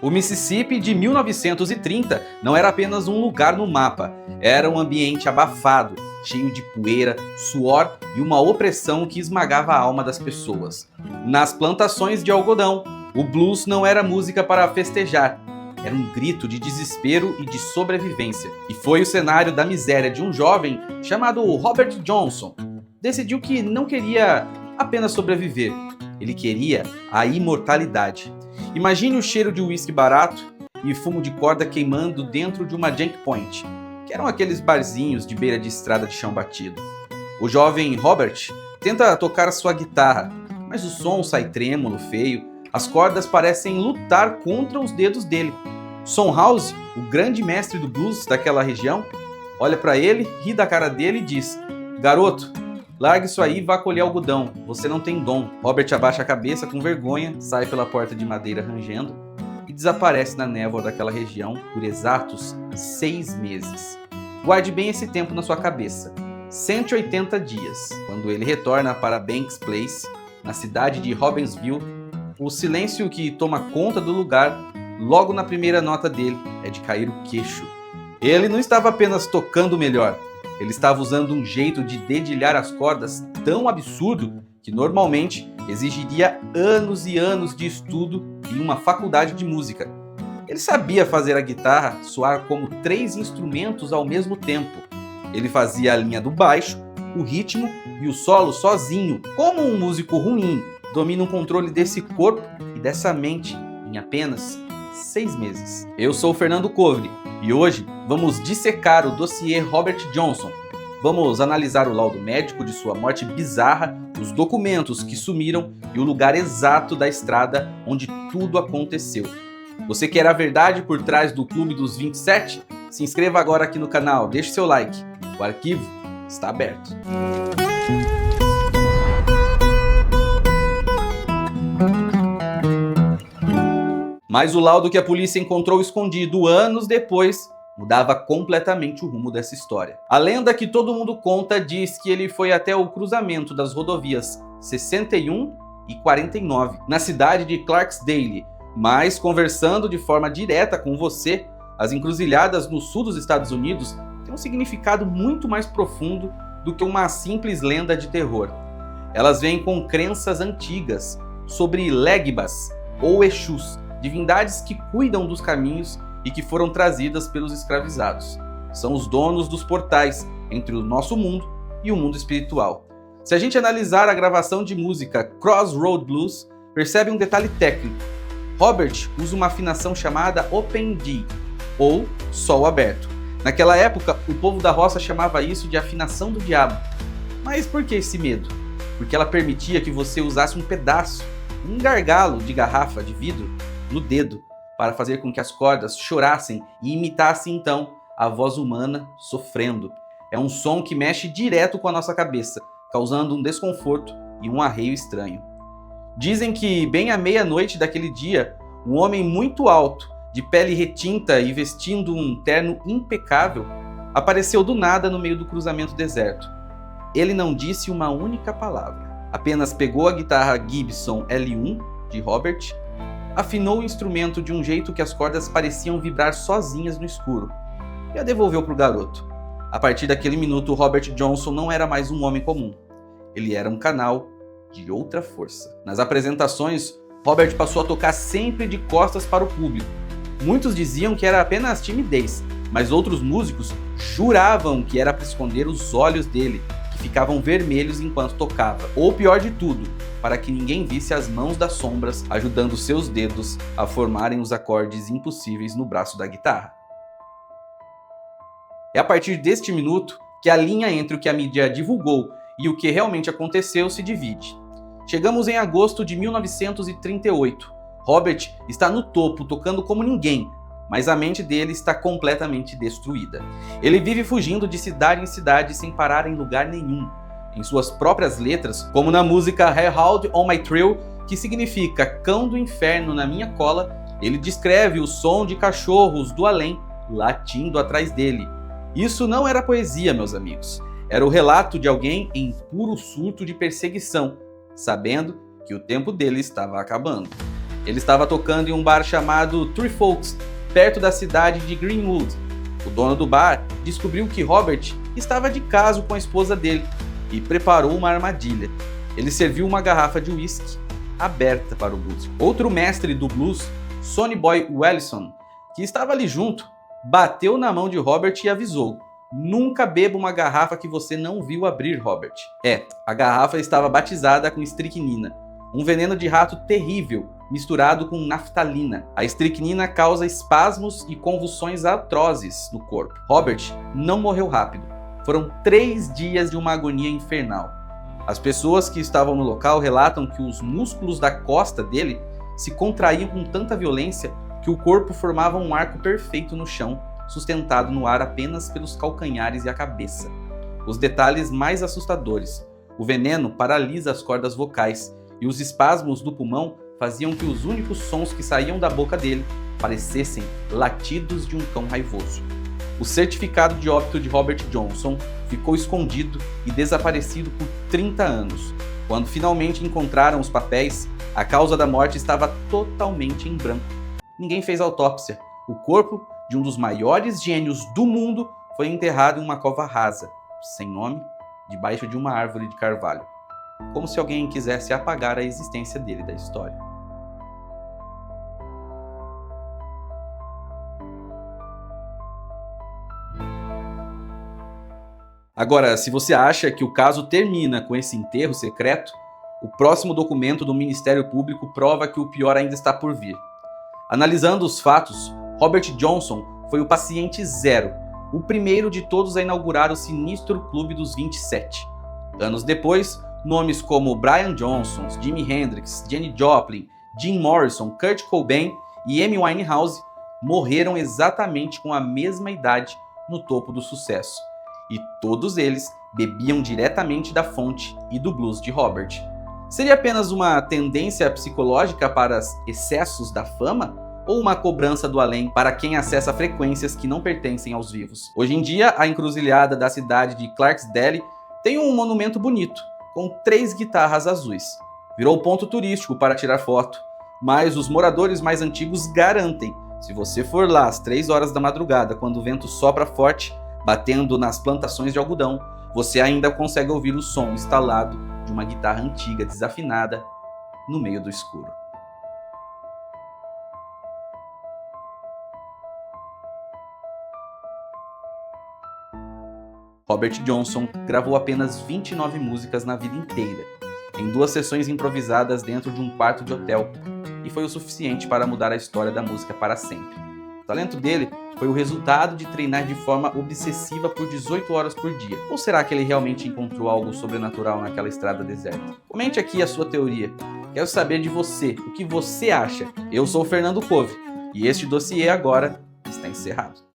O Mississippi de 1930 não era apenas um lugar no mapa, era um ambiente abafado, cheio de poeira, suor e uma opressão que esmagava a alma das pessoas. Nas plantações de algodão, o blues não era música para festejar, era um grito de desespero e de sobrevivência. E foi o cenário da miséria de um jovem chamado Robert Johnson. Decidiu que não queria apenas sobreviver, ele queria a imortalidade. Imagine o cheiro de uísque barato e fumo de corda queimando dentro de uma junk point, que eram aqueles barzinhos de beira de estrada de chão batido. O jovem Robert tenta tocar sua guitarra, mas o som sai trêmulo, feio, as cordas parecem lutar contra os dedos dele. Son House, o grande mestre do blues daquela região, olha para ele, ri da cara dele e diz: "Garoto, largue isso aí e vá colher algodão, você não tem dom." Robert abaixa a cabeça com vergonha, sai pela porta de madeira rangendo e desaparece na névoa daquela região por exatos 6 meses. Guarde bem esse tempo na sua cabeça. 180 dias. Quando ele retorna para Banks Place, na cidade de Robbinsville, o silêncio que toma conta do lugar, logo na primeira nota dele, é de cair o queixo. Ele não estava apenas tocando melhor, ele estava usando um jeito de dedilhar as cordas tão absurdo que normalmente exigiria anos e anos de estudo em uma faculdade de música. Ele sabia fazer a guitarra soar como 3 instrumentos ao mesmo tempo. Ele fazia a linha do baixo, o ritmo e o solo sozinho. Como um músico ruim domina o controle desse corpo e dessa mente em apenas 6 meses. Eu sou o Fernando Covre e hoje vamos dissecar o dossiê Robert Johnson. Vamos analisar o laudo médico de sua morte bizarra, os documentos que sumiram e o lugar exato da estrada onde tudo aconteceu. Você quer a verdade por trás do Clube dos 27? Se inscreva agora aqui no canal, deixe seu like. O arquivo está aberto. Mas o laudo que a polícia encontrou escondido anos depois mudava completamente o rumo dessa história. A lenda que todo mundo conta diz que ele foi até o cruzamento das rodovias 61 e 49, na cidade de Clarksdale, mas conversando de forma direta com você, as encruzilhadas no sul dos Estados Unidos têm um significado muito mais profundo do que uma simples lenda de terror. Elas vêm com crenças antigas sobre Legbas ou Exus, divindades que cuidam dos caminhos e que foram trazidas pelos escravizados. São os donos dos portais entre o nosso mundo e o mundo espiritual. Se a gente analisar a gravação de música Crossroad Blues, percebe um detalhe técnico. Robert usa uma afinação chamada Open D, ou Sol aberto. Naquela época, o povo da roça chamava isso de afinação do diabo. Mas por que esse medo? Porque ela permitia que você usasse um pedaço, um gargalo de garrafa de vidro no dedo, para fazer com que as cordas chorassem e imitassem então a voz humana sofrendo. É um som que mexe direto com a nossa cabeça, causando um desconforto e um arreio estranho. Dizem que bem à meia-noite daquele dia, um homem muito alto, de pele retinta e vestindo um terno impecável, apareceu do nada no meio do cruzamento deserto. Ele não disse uma única palavra, apenas pegou a guitarra Gibson L1 de Robert, afinou o instrumento de um jeito que as cordas pareciam vibrar sozinhas no escuro e a devolveu para o garoto. A partir daquele minuto, Robert Johnson não era mais um homem comum. Ele era um canal de outra força. Nas apresentações, Robert passou a tocar sempre de costas para o público. Muitos diziam que era apenas timidez, mas outros músicos juravam que era para esconder os olhos dele, que ficavam vermelhos enquanto tocava. Ou pior de tudo, para que ninguém visse as mãos das sombras ajudando seus dedos a formarem os acordes impossíveis no braço da guitarra. É a partir deste minuto que a linha entre o que a mídia divulgou e o que realmente aconteceu se divide. Chegamos em agosto de 1938. Robert está no topo, tocando como ninguém, mas a mente dele está completamente destruída. Ele vive fugindo de cidade em cidade sem parar em lugar nenhum. Em suas próprias letras, como na música Hellhound on My Trail, que significa cão do inferno na minha cola, ele descreve o som de cachorros do além latindo atrás dele. Isso não era poesia, meus amigos. Era o relato de alguém em puro surto de perseguição, sabendo que o tempo dele estava acabando. Ele estava tocando em um bar chamado Three Forks, perto da cidade de Greenwood. O dono do bar descobriu que Robert estava de caso com a esposa dele e preparou uma armadilha. Ele serviu uma garrafa de uísque aberta para o músico. Outro mestre do blues, Sonny Boy Wilson, que estava ali junto, bateu na mão de Robert e avisou: "Nunca beba uma garrafa que você não viu abrir, Robert." A garrafa estava batizada com estricnina, um veneno de rato terrível misturado com naftalina. A estricnina causa espasmos e convulsões atrozes no corpo. Robert não morreu rápido. Foram 3 dias de uma agonia infernal. As pessoas que estavam no local relatam que os músculos da costa dele se contraíam com tanta violência que o corpo formava um arco perfeito no chão, sustentado no ar apenas pelos calcanhares e a cabeça. Os detalhes mais assustadores: o veneno paralisa as cordas vocais e os espasmos do pulmão faziam que os únicos sons que saíam da boca dele parecessem latidos de um cão raivoso. O certificado de óbito de Robert Johnson ficou escondido e desaparecido por 30 anos. Quando finalmente encontraram os papéis, a causa da morte estava totalmente em branco. Ninguém fez autópsia. O corpo de um dos maiores gênios do mundo foi enterrado em uma cova rasa, sem nome, debaixo de uma árvore de carvalho. Como se alguém quisesse apagar a existência dele da história. Agora, se você acha que o caso termina com esse enterro secreto, o próximo documento do Ministério Público prova que o pior ainda está por vir. Analisando os fatos, Robert Johnson foi o paciente zero, o primeiro de todos a inaugurar o sinistro Clube dos 27. Anos depois, nomes como Brian Johnson, Jimi Hendrix, Janis Joplin, Jim Morrison, Kurt Cobain e Amy Winehouse morreram exatamente com a mesma idade no topo do sucesso. E todos eles bebiam diretamente da fonte e do blues de Robert. Seria apenas uma tendência psicológica para os excessos da fama? Ou uma cobrança do além para quem acessa frequências que não pertencem aos vivos? Hoje em dia, a encruzilhada da cidade de Clarksdale tem um monumento bonito, com 3 guitarras azuis. Virou ponto turístico para tirar foto, mas os moradores mais antigos garantem: se você for lá às 3 horas da madrugada, quando o vento sopra forte, batendo nas plantações de algodão, você ainda consegue ouvir o som instalado de uma guitarra antiga desafinada no meio do escuro. Robert Johnson gravou apenas 29 músicas na vida inteira, em 2 sessões improvisadas dentro de um quarto de hotel, e foi o suficiente para mudar a história da música para sempre. O talento dele foi o resultado de treinar de forma obsessiva por 18 horas por dia. Ou será que ele realmente encontrou algo sobrenatural naquela estrada deserta? Comente aqui a sua teoria. Quero saber de você, o que você acha. Eu sou o Fernando Cove, e este dossiê agora está encerrado.